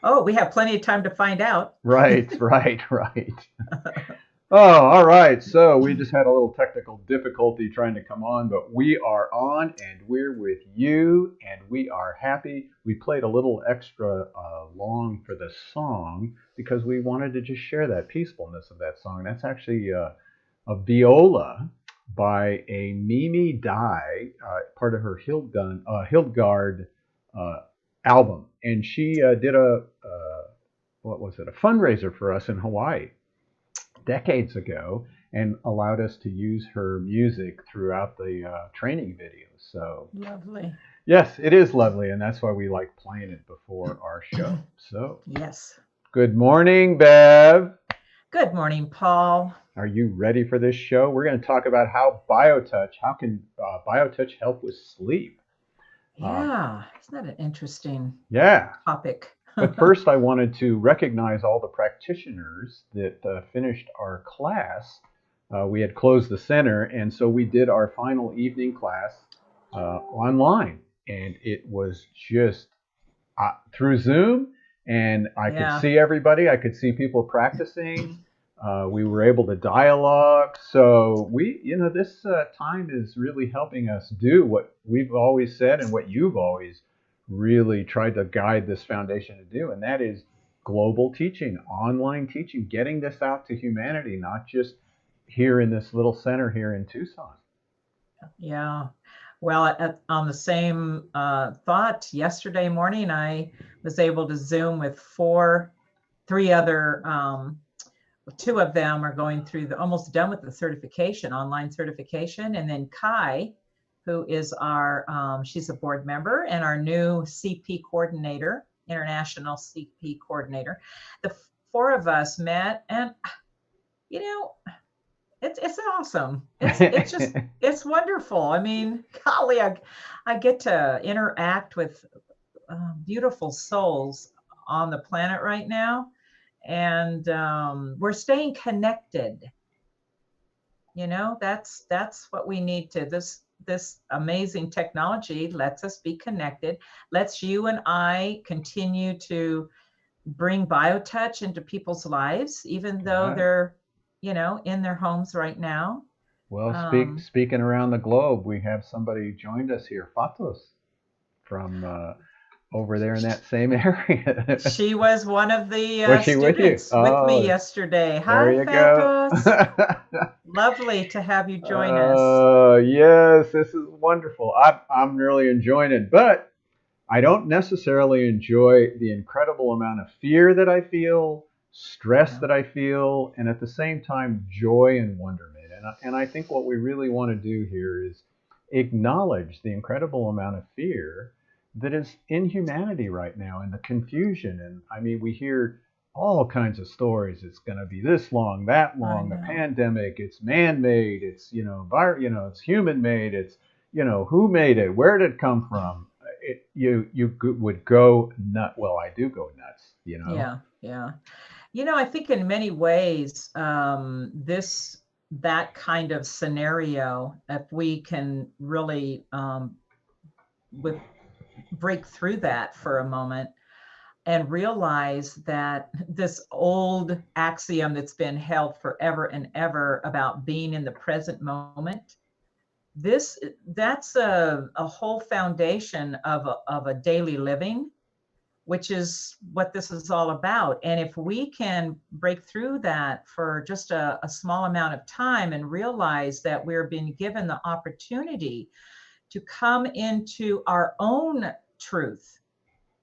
Oh, we have plenty of time to find out. Right, right, right. Oh, all right. So we just had a little technical difficulty trying to come on, but we are on and we're with you and we are happy. We played a little extra long for the song because we wanted to just share that peacefulness of that song. That's actually a viola by a Mimi Dai, part of her Hildgard uh, album. And she did what was it, a fundraiser for us in Hawaii decades ago and allowed us to use her music throughout the training videos. So, Lovely. yes, it is lovely, and that's why we like playing it before our show. So, Yes. good morning, Bev. Good morning, Paul. Are you ready for this show? We're going to talk about how can biotouch help with sleep? Um, Yeah, isn't that an interesting yeah, topic? but first, I wanted to recognize all the practitioners that finished our class. We had closed the center, and so we did our final evening class online, and it was just through Zoom, and I could Yeah. see everybody. I could see people practicing. We were able to dialogue. So this time is really helping us do what we've always said and what you've always really tried to guide this foundation to do, and that is global teaching, online teaching, getting this out to humanity, not just here in this little center here in Tucson. Yeah. Well, on the same thought, yesterday morning, I was able to Zoom with three other, two of them are going through almost done with the certification, online certification. And then Kai, who is she's a board member and our new CP coordinator, international CP coordinator. The four of us met, and, you know, it's awesome. It's just it's wonderful. I mean, golly, I get to interact with beautiful souls on the planet right now, and we're staying connected. That's what we need to. This amazing technology lets us be connected. Lets you and I continue to bring biotouch into people's lives, even though Right. they're in their homes right now. Well, um, speaking around the globe, we have somebody joined us here, Fatos, from over there in that same area. she was one of the Was she with you? students with me Oh, yesterday. there Hi, you go. Fatos. Lovely to have you join us. Yes, this is wonderful. I'm really enjoying it, but I don't necessarily enjoy the incredible amount of fear that I feel, stress Yeah. that I feel, and at the same time, joy and wonderment. And I think what we really want to do here is acknowledge the incredible amount of fear that is in humanity right now and the confusion. And I mean, we hear all kinds of stories. It's going to be this long, that I long, the know. pandemic, it's man made, it's, it's human made, it's, who made it? Where did it come from? You would go nut. Well, I do go nuts. Yeah, yeah. I think in many ways, that kind of scenario, if we can really with break through that for a moment and realize that this old axiom that's been held forever and ever about being in the present moment, that's a whole foundation of a daily living, which is what this is all about. And if we can break through that for just a small amount of time and realize that we're being given the opportunity to come into our own truth,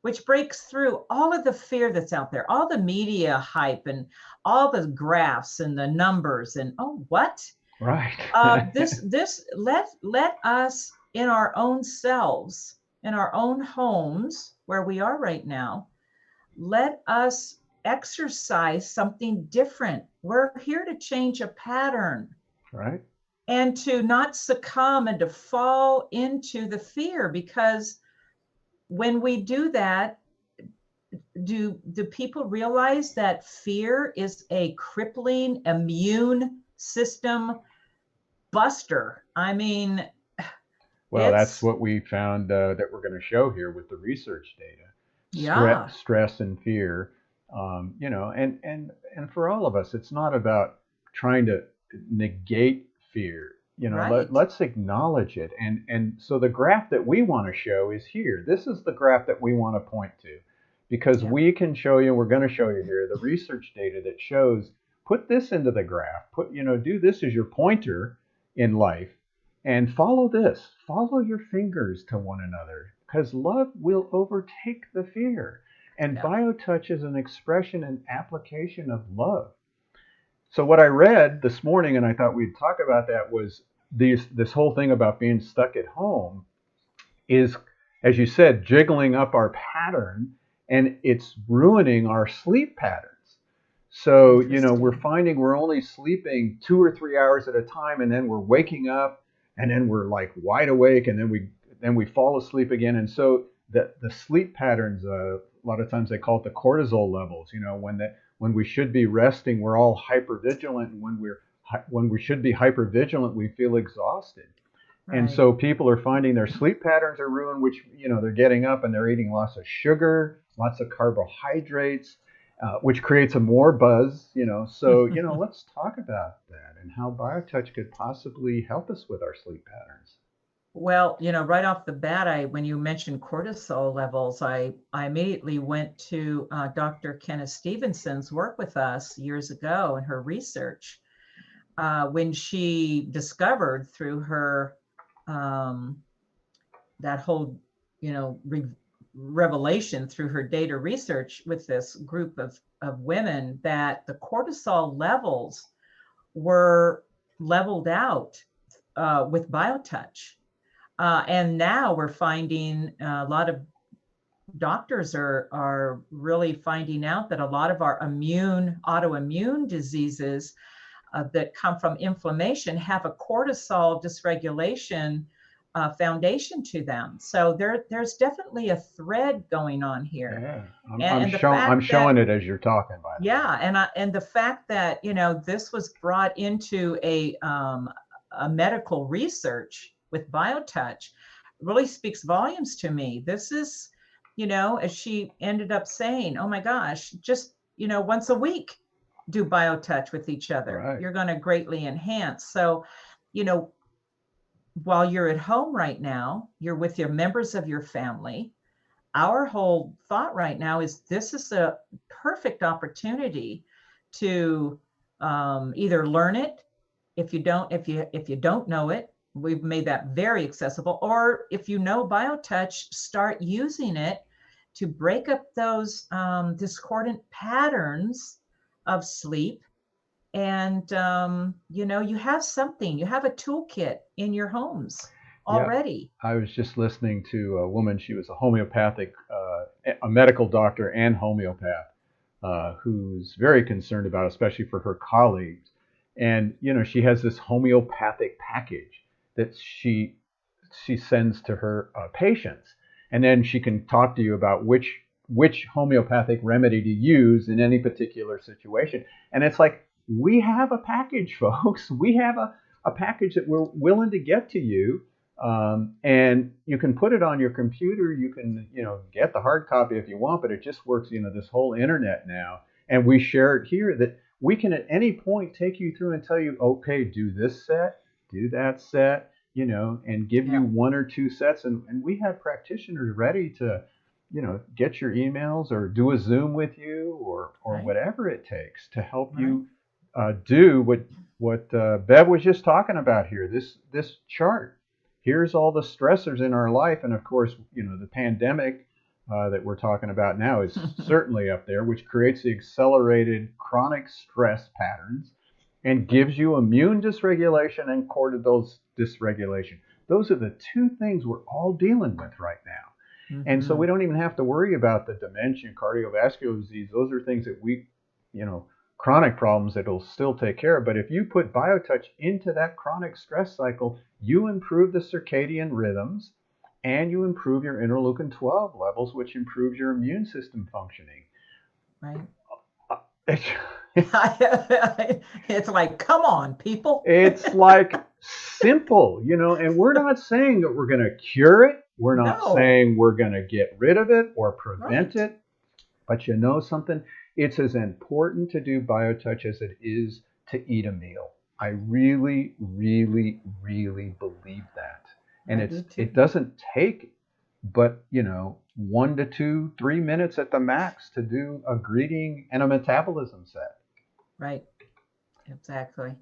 which breaks through all of the fear that's out there, all the media hype and all the graphs and the numbers and, oh, what? Right. Let us in our own selves, in our own homes where we are right now, let us exercise something different. We're here to change a pattern Right. and to not succumb and to fall into the fear, because when we do that, do people realize that fear is a crippling immune system buster? I mean, Well, that's it's what we found that we're going to show here with the research data. Yeah. stress and fear. And for all of us, it's not about trying to negate fear. Right. Let's acknowledge it. And so the graph that we want to show is here. This is the graph that we want to point to, because Yeah. we can show you. We're going to show you here the research data that shows. Put this into the graph. Do this as your pointer in life, and follow this. Follow your fingers to one another, because love will overtake the fear. And Yeah. biotouch is an expression and application of love. So what I read this morning, and I thought we'd talk about that, was this whole thing about being stuck at home is, as you said, jiggling up our pattern, and it's ruining our sleep patterns. So, we're Interesting. finding we're only sleeping 2 or 3 hours at a time, and then we're waking up, and then we're like wide awake, and then we fall asleep again. And so the sleep patterns, a lot of times they call it the cortisol levels. When we should be resting, we're all hyper vigilant, and when we should be hyper vigilant, we feel exhausted. And Right. so people are finding their sleep patterns are ruined, which, they're getting up and they're eating lots of sugar, lots of carbohydrates, which creates a more buzz. So, let's talk about that and how BioTouch could possibly help us with our sleep patterns. Well, right off the bat, when you mentioned cortisol levels, I immediately went to Dr. Kenneth Stevenson's work with us years ago and her research when she discovered through her that whole, revelation through her data research with this group of women that the cortisol levels were leveled out with BioTouch. And now we're finding a lot of doctors are really finding out that a lot of our autoimmune diseases that come from inflammation have a cortisol dysregulation foundation to them. So there's definitely a thread going on here, Yeah, and the fact I'm that showing it as you're talking, by the way. yeah, and the fact that this was brought into a medical research with BioTouch really speaks volumes to me. This is, as she ended up saying, oh my gosh, just once a week do BioTouch with each other. Right. You're going to greatly enhance. So, you know, while you're at home right now, you're with your members of your family. Our whole thought right now is this is a perfect opportunity to either learn it. If you don't know it, we've made that very accessible. Or if you know BioTouch, start using it to break up those discordant patterns of sleep. And you have something. You have a toolkit in your homes Yeah, already. I was just listening to a woman. She was a homeopathic, a medical doctor and homeopath, who's very concerned about, especially for her colleagues. And she has this homeopathic package that she sends to her patients, and then she can talk to you about which homeopathic remedy to use in any particular situation. And it's like we have a package, folks. We have a package that we're willing to get to you, and you can put it on your computer. You can, get the hard copy if you want, but it just works, this whole internet now. And we share it here that we can at any point take you through and tell you, okay, do this set, do that set, and give you Yeah. one or two sets. And we have practitioners ready to, get your emails or do a Zoom with you, or Right. whatever it takes to help Right. you do what Bev was just talking about here. This chart. Here's all the stressors in our life, and of course, the pandemic that we're talking about now is certainly up there, which creates the accelerated chronic stress patterns and gives you immune dysregulation and cortisol dysregulation. Those are the two things we're all dealing with right now. And so we Mm-hmm. don't even have to worry about the dementia, cardiovascular disease. Those are things that you know, chronic problems that it'll still take care of. But if you put BioTouch into that chronic stress cycle, you improve the circadian rhythms and you improve your interleukin 12 levels, which improves your immune system functioning. Right. It's, It's like, come on, people. it's like simple, and we're not saying that we're going to cure it. We're not No. saying we're going to get rid of it or prevent Right. it, but you know something? It's as important to do biotouch as it is to eat a meal. I really, really, really believe that. And I do it too. doesn't take but 1 to 2, 3 minutes at the max to do a greeting and a metabolism set. Right. Exactly.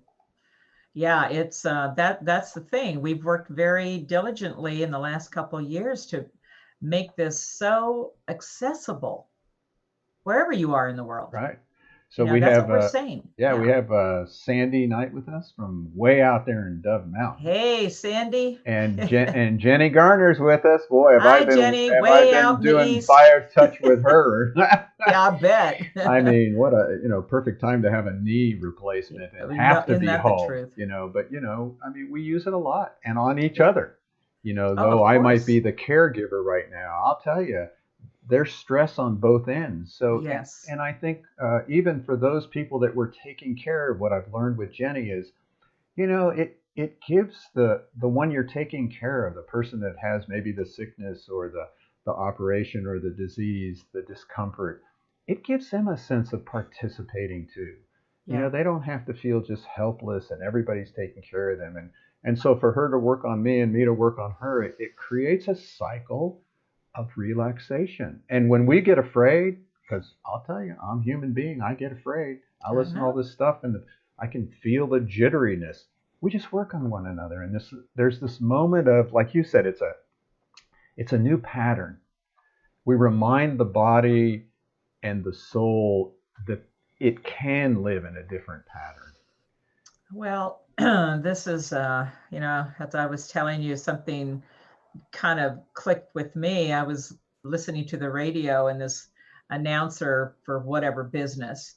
Yeah, it's that's the thing. We've worked very diligently in the last couple of years to make this so accessible wherever you are in the world. Right. So we That's what have we're saying. yeah, we Yeah. have Sandy Knight with us from way out there in Dove Mountain. Hey, Sandy. And and Jenny Garner's with us. Boy, Hi, Jenny, have I way been out in the doing east. BioTouch with her? Yeah, I bet. I mean, what a perfect time to have a knee replacement and No, have to isn't be that the home. truth? But I mean, we use it a lot and on each Yep. other. Oh, Though of I might be course. the caregiver right now, I'll tell you, there's stress on both ends. So, Yes. and I think even for those people that were taking care of, what I've learned with Jenny is, it gives the one you're taking care of, the person that has maybe the sickness or the operation or the disease, the discomfort, it gives them a sense of participating too. Yeah. They don't have to feel just helpless and everybody's taking care of them. And so for her to work on me and me to work on her, it creates a cycle of relaxation. And when we get afraid, because I'll tell you, I'm a human being, I get afraid. I I listen to all know. this stuff and I can feel the jitteriness. We just work on one another, and there's this moment of, like you said, it's a new pattern. We remind the body and the soul that it can live in a different pattern. Well, this is, as I was telling you, something kind of clicked with me. I was listening to the radio and this announcer for whatever business.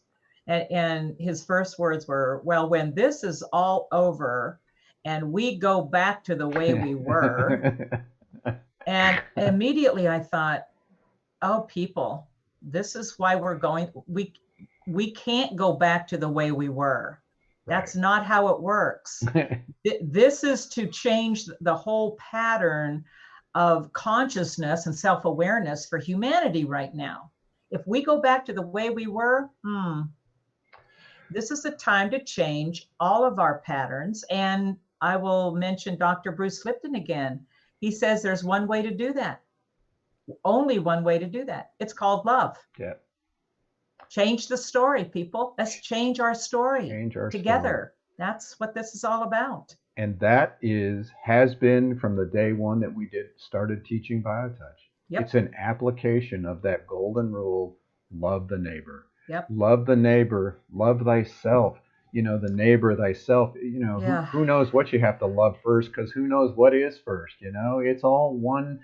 And his first words were, well, when this is all over and we go back to the way we were. And immediately I thought, oh, people, this is why we're going. We can't go back to the way we were. Right. That's not how it works. This is to change the whole pattern of consciousness and self-awareness for humanity right now. If we go back to the way we were, this is the time to change all of our patterns. And I will mention Dr. Bruce Lipton again. He says there's one way to do that, only one way to do that. It's called love. Yeah. Change the story, people. Let's change our story Change our story. together. That's what this is all about. And that has been from the day one that we started teaching BioTouch. It's Yep. an application of that golden rule: love the neighbor. Yep. Love the neighbor, love thyself. The neighbor thyself. Yeah. Who knows what you have to love first, because who knows what is first. It's all one.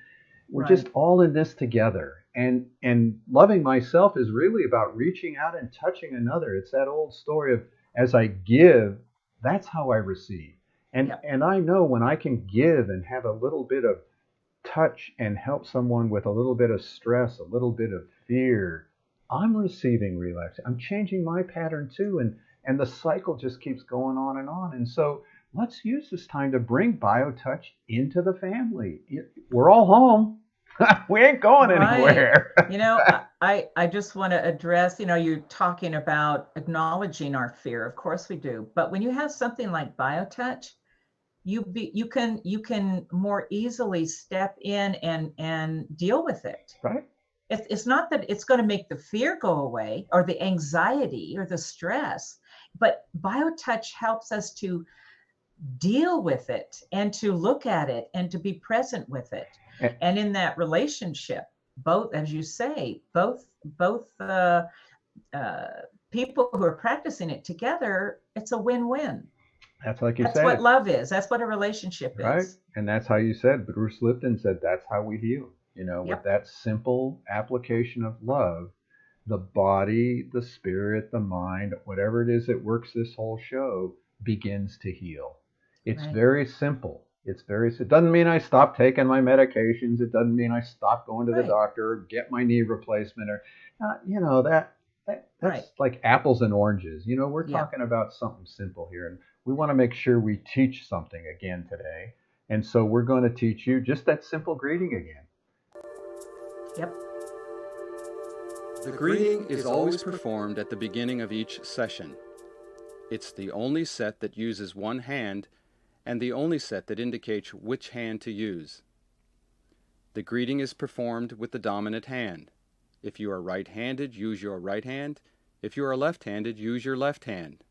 We're Right. just all in this together. And loving myself is really about reaching out and touching another. It's that old story of, as I give, that's how I receive. And Yep. and I know when I can give and have a little bit of touch and help someone with a little bit of stress, a little bit of fear, I'm receiving relaxation. I'm changing my pattern too, and the cycle just keeps going on and on. And so let's use this time to bring BioTouch into the family. We're all home. We ain't going Right. anywhere. I just want to address, you're talking about acknowledging our fear. Of course we do. But when you have something like BioTouch, you can more easily step in and deal with it. Right? It's not that it's going to make the fear go away or the anxiety or the stress, but BioTouch helps us to deal with it and to look at it and to be present with it. And, And in that relationship, both, as you say, both uh, people who are practicing it together, it's a win-win. that's like you That's what said, love is. That's what a relationship right? is. And that's how you said, Bruce Lipton said, that's how we heal. With Yep. that simple application of love, the body, the spirit, the mind, whatever it is that works this whole show, begins to heal. It's Right. very simple. It doesn't mean I stop taking my medications. It doesn't mean I stop going to the Right. doctor or get my knee replacement or, Right. that's like apples and oranges. We're Yeah. talking about something simple here. And we want to make sure we teach something again today. And so we're going to teach you just that simple greeting again. Yep. The greeting is always performed at the beginning of each session. It's the only set that uses one hand and the only set that indicates which hand to use. The greeting is performed with the dominant hand. If you are right-handed, use your right hand. If you are left-handed, use your left hand.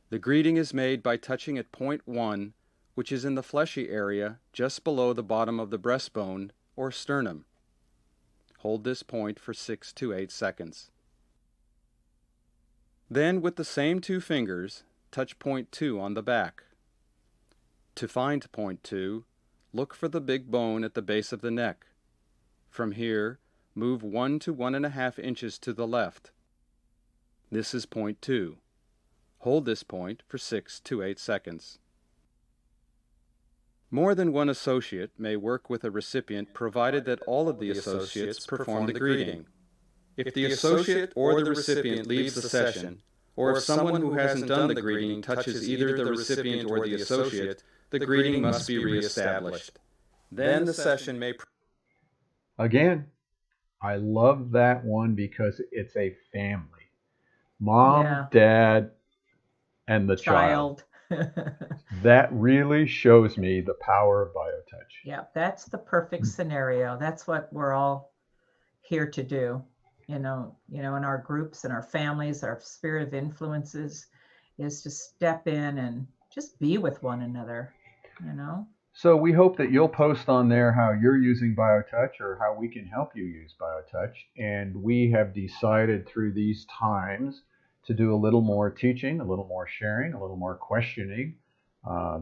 The greeting is made by touching at point 1, which is in the fleshy area just below the bottom of the breastbone or sternum. Hold this point for 6 to 8 seconds. Then, with the same 2 fingers, touch point 2 on the back. To find point 2, look for the big bone at the base of the neck. From here, move 1 to 1.5 inches to the left. This is point 2. Hold this point for 6 to 8 seconds. More than one associate may work with a recipient provided that all of the associates perform the greeting. If the associate or the recipient leaves the session, or if someone who hasn't done the greeting touches either the recipient or the associate, the greeting must be reestablished. Then the session may... Again, I love that one because it's a family. Mom, Yeah. dad, and the child. That really shows me the power of BioTouch. Yeah, that's the perfect scenario. That's what we're all here to do. In our groups and our families, our sphere of influences is to step in and just be with one another, So we hope that you'll post on there how you're using BioTouch or how we can help you use BioTouch. And we have decided through these times to do a little more teaching, a little more sharing, a little more questioning.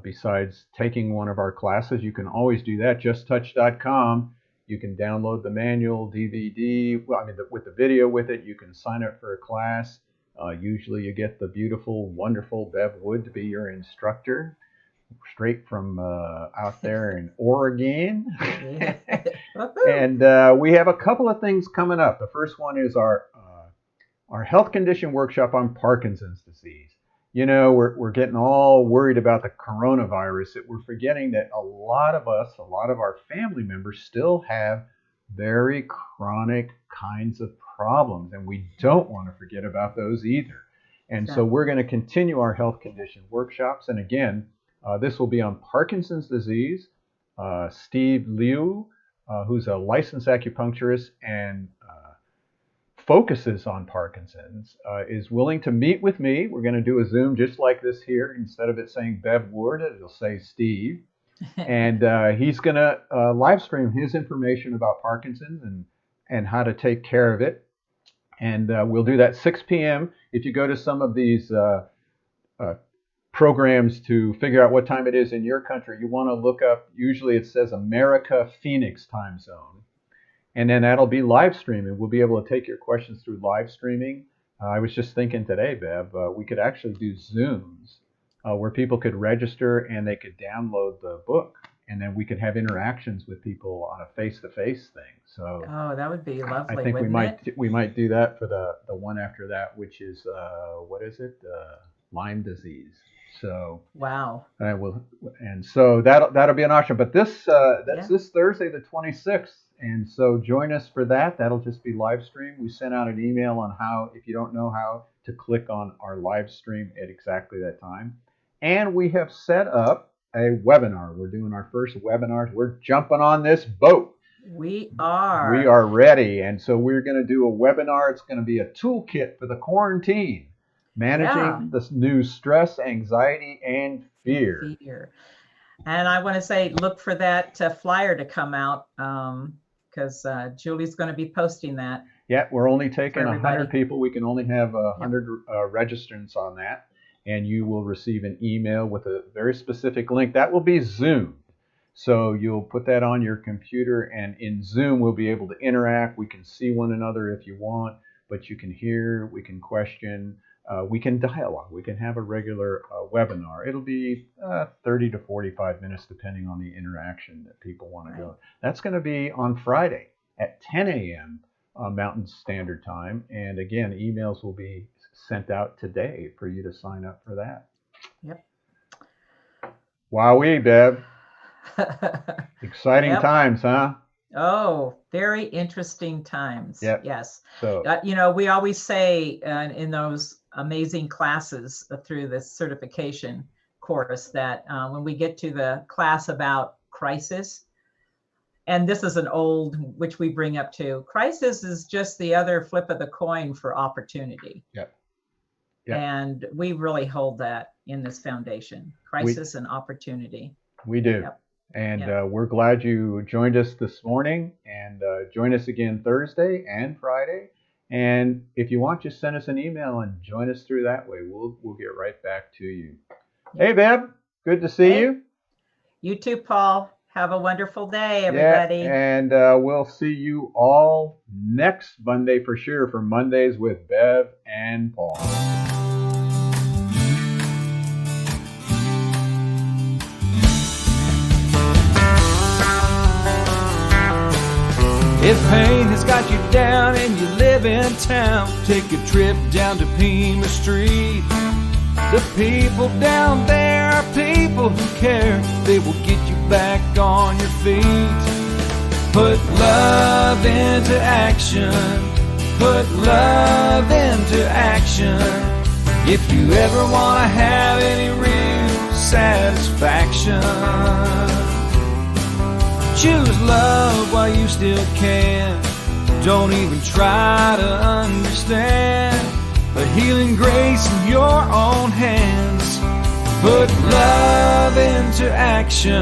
Besides taking one of our classes, you can always do that, justtouch.com. You can download the manual, DVD, with the video with it. You can sign up for a class. Usually you get the beautiful, wonderful Bev Wood to be your instructor, straight from out there in Oregon. And we have a couple of things coming up. The first one is our health condition workshop on Parkinson's disease. We're getting all worried about the coronavirus that we're forgetting that a lot of our family members still have very chronic kinds of problems, and we don't want to forget about those either. And so we're going to continue our health condition workshops. And again, this will be on Parkinson's disease. Steve Liu, who's a licensed acupuncturist and focuses on Parkinson's, is willing to meet with me. We're going to do a Zoom just like this here. Instead of it saying Bev Ward, it'll say Steve. And he's going to live stream his information about Parkinson's and how to take care of it. And we'll do that 6 p.m. If you go to some of these programs to figure out what time it is in your country, you want to look up, usually it says America Phoenix time zone. And then that'll be live streaming. We'll be able to take your questions through live streaming. I was just thinking today, Bev, we could actually do Zooms where people could register and they could download the book. And then we could have interactions with people on a face-to-face thing. So that would be lovely. I think we might do that for the one after that, which is what is it? Lyme disease. So wow. And so that'll be an option. But this Thursday, the 26th. And so join us for that. That'll just be live stream. We sent out an email on how, if you don't know how to click on our live stream at exactly that time. And we have set up a webinar. We're doing our first webinars. We're jumping on this boat. We are. We are ready. And so we're going to do a webinar. It's going to be a toolkit for the quarantine, managing the new stress, anxiety, and fear. And I want to say, look for that flyer to come out because Julie's going to be posting that. Yeah, we're only taking 100 people. We can only have 100 registrants on that. And you will receive an email with a very specific link. That will be Zoom. So you'll put that on your computer, and in Zoom, we'll be able to interact. We can see one another if you want, but you can hear, we can question, we can dialogue. We can have a regular webinar. It'll be 30 to 45 minutes, depending on the interaction that people want to go. That's going to be on Friday at 10 a.m. Mountain Standard Time. And again, emails will be sent out today for you to sign up for that. Yep. Wowee, Bev. Exciting Yep. times, huh? Oh, very interesting times. Yep. Yes. So, We always say in those amazing classes through this certification course that when we get to the class about crisis, and this is an old, which we bring up too, crisis is just the other flip of the coin for opportunity. yep. Yep. And we really hold that in this foundation, We crisis and opportunity. we do. Yep. And Yep. we're glad you joined us this morning, and join us again Thursday and Friday. And if you want, just send us an email and join us through that way. We'll get right back to you. Hey, Bev, good to see Hey. you. You too, Paul. Have a wonderful day, Yeah, everybody. and we'll see you all next Monday for sure for Mondays with Bev and Paul. If pain has got you down and you live in town, take a trip down to Pima Street. The people down there are people who care. They will get you back on your feet. Put love into action. Put love into action. If you ever want to have any real satisfaction, choose love while you still can. Don't even try to understand. A healing grace in your own hands. Put love into action.